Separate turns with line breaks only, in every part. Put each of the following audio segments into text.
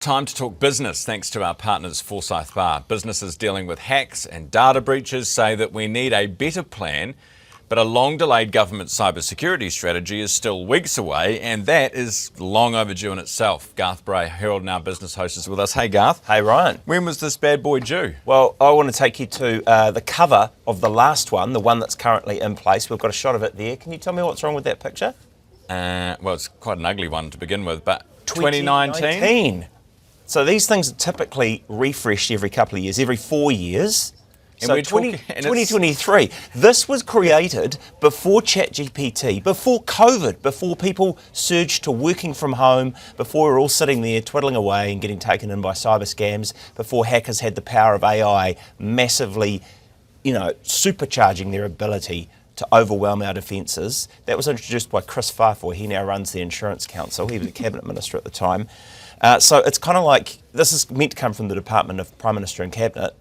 Time to talk business thanks to our partners Forsyth Barr. Businesses dealing with hacks and data breaches say that we need a better plan, but a long-delayed government cybersecurity strategy is still weeks away, and that is long overdue in itself. Garth Bray, Herald and our business host, is with us. Hey Garth.
Hey Ryan.
When was this bad boy due?
Well, I want to take you to the cover of the last one, the one that's currently in place. We've got a shot of it there. Can you tell me what's wrong with that picture?
Well, it's quite an ugly one to begin with, but 2019?
So these things are typically refreshed every couple of years, every 4 years.
And
So
we're talking,
2023. This was created before ChatGPT, before COVID, before people surged to working from home, before we were all sitting there twiddling away and getting taken in by cyber scams, before hackers had the power of AI massively, supercharging their ability to overwhelm our defences. That was introduced by Chris Farfoy. He now runs the Insurance Council. He was a cabinet minister at the time. So it's kind of like, this is meant to come from the Department of Prime Minister and Cabinet.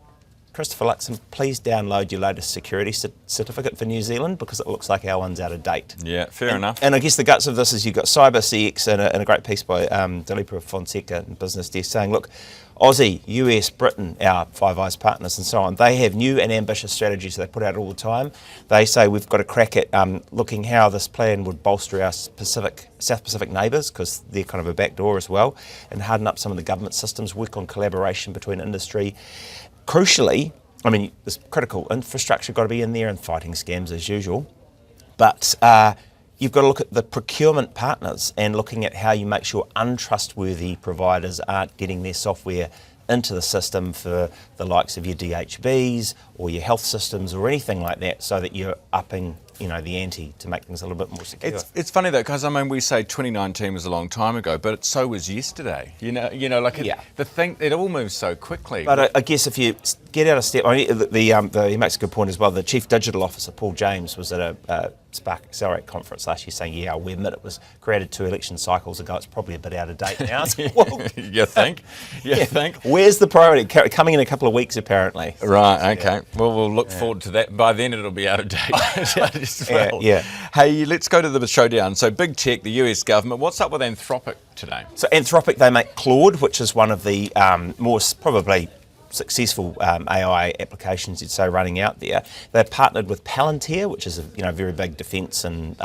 Christopher Luxon, please download your latest security certificate for New Zealand because it looks like our one's out of date.
Yeah, fair enough.
And I guess the guts of this is you've got CyberCX and a great piece by Dilipa Fonseca in Business Desk saying, look, Aussie, US, Britain, our Five Eyes partners and so on, they have new and ambitious strategies they put out all the time. They say we've got to crack at looking how this plan would bolster our South Pacific neighbours, because they're kind of a backdoor as well, and harden up some of the government systems, work on collaboration between industry. Crucially, this critical infrastructure got to be in there and fighting scams as usual, but you've got to look at the procurement partners and looking at how you make sure untrustworthy providers aren't getting their software into the system for the likes of your DHBs or your health systems or anything like that, so that you're upping the ante to make things a little bit more secure.
It's funny though, because we say 2019 was a long time ago, but so was yesterday. The thing, it all moves so quickly.
But I guess if you get out of step, he makes a good point as well. The Chief Digital Officer, Paul James, was at a Spark Accelerate conference last year saying, yeah, we admit it was created 2 election cycles ago. It's probably a bit out of date now. Well,
you think?
Where's the priority? Coming in a couple of weeks, apparently.
Right, okay. Yeah. Well, we'll look forward to that. By then, it'll be out of date.
Yeah.
Hey, let's go to the showdown. So big tech, the US government. What's up with Anthropic today?
So Anthropic, they make Claude, which is one of the more probably successful AI applications, you'd say, running out there. They've partnered with Palantir, which is a very big defence and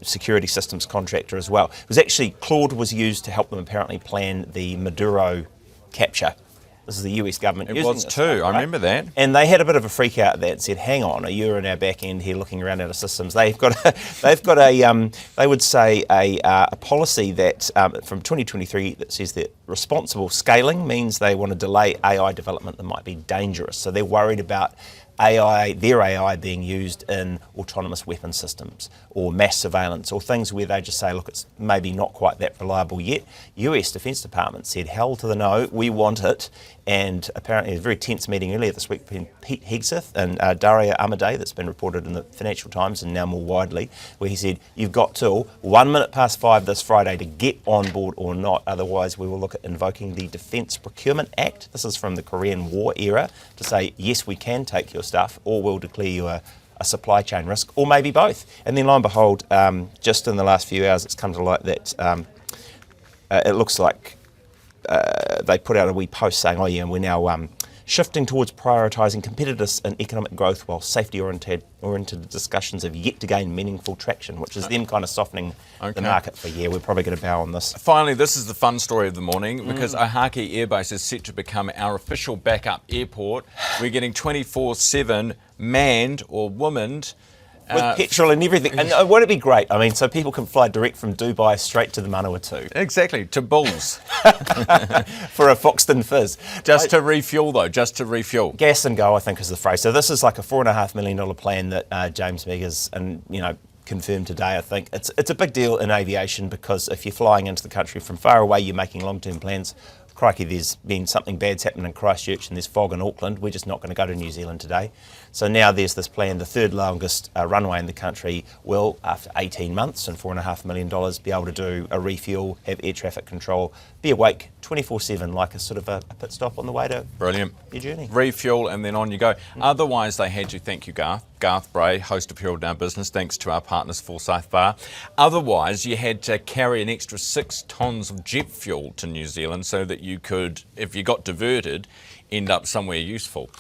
security systems contractor as well. It was actually, Claude was used to help them apparently plan the Maduro capture. This is the US government using
it was too, right? I remember that.
And they had a bit of a freak out at that and said, hang on, you're in our back end here looking around at our systems. They've got a they would say a policy that from 2023 that says that responsible scaling means they want to delay AI development that might be dangerous. So they're worried about their AI being used in autonomous weapon systems or mass surveillance or things where they just say, look, it's maybe not quite that reliable yet. US Defence Department said, hell to the no, we want it. And apparently a very tense meeting earlier this week between Pete Hegseth and Daria Amadei that's been reported in the Financial Times and now more widely, where he said, you've got till 5:01 this Friday to get on board or not, otherwise we will look at invoking the Defence Procurement Act. This is from the Korean War era, to say, yes, we can take your stuff, or we'll declare you a supply chain risk, or maybe both. And then lo and behold, just in the last few hours, it's come to light that it looks like they put out a wee post saying, oh yeah, we're now shifting towards prioritising competitiveness and economic growth, while safety-oriented discussions have yet to gain meaningful traction, which is them kind of softening the market for, we're probably going to bow on this.
Finally, this is the fun story of the morning, because Ōhakea Air Base is set to become our official backup airport. We're getting 24/7 manned or womaned.
With petrol and everything. And won't it be great? So people can fly direct from Dubai straight to the Manawatu.
Exactly, to Bulls.
For a Foxton Fizz.
Just to refuel.
Gas and go, I think, is the phrase. So this is like a $4.5 million plan that James Meggers confirmed today, I think. It's a big deal in aviation, because if you're flying into the country from far away, you're making long-term plans. Crikey, there's been something bad's happening in Christchurch and there's fog in Auckland. We're just not going to go to New Zealand today. So now there's this plan, the third longest runway in the country will, after 18 months and $4.5 million, be able to do a refuel, have air traffic control, be awake 24/7, like a sort of a pit stop on the way to
Brilliant.
your journey.
Refuel and then on you go. Otherwise, they had you, thank you, Garth, Garth Bray, host of Herald Now Business, thanks to our partners Forsyth Bar. Otherwise, you had to carry an extra 6 tonnes of jet fuel to New Zealand so that you could, if you got diverted, end up somewhere useful.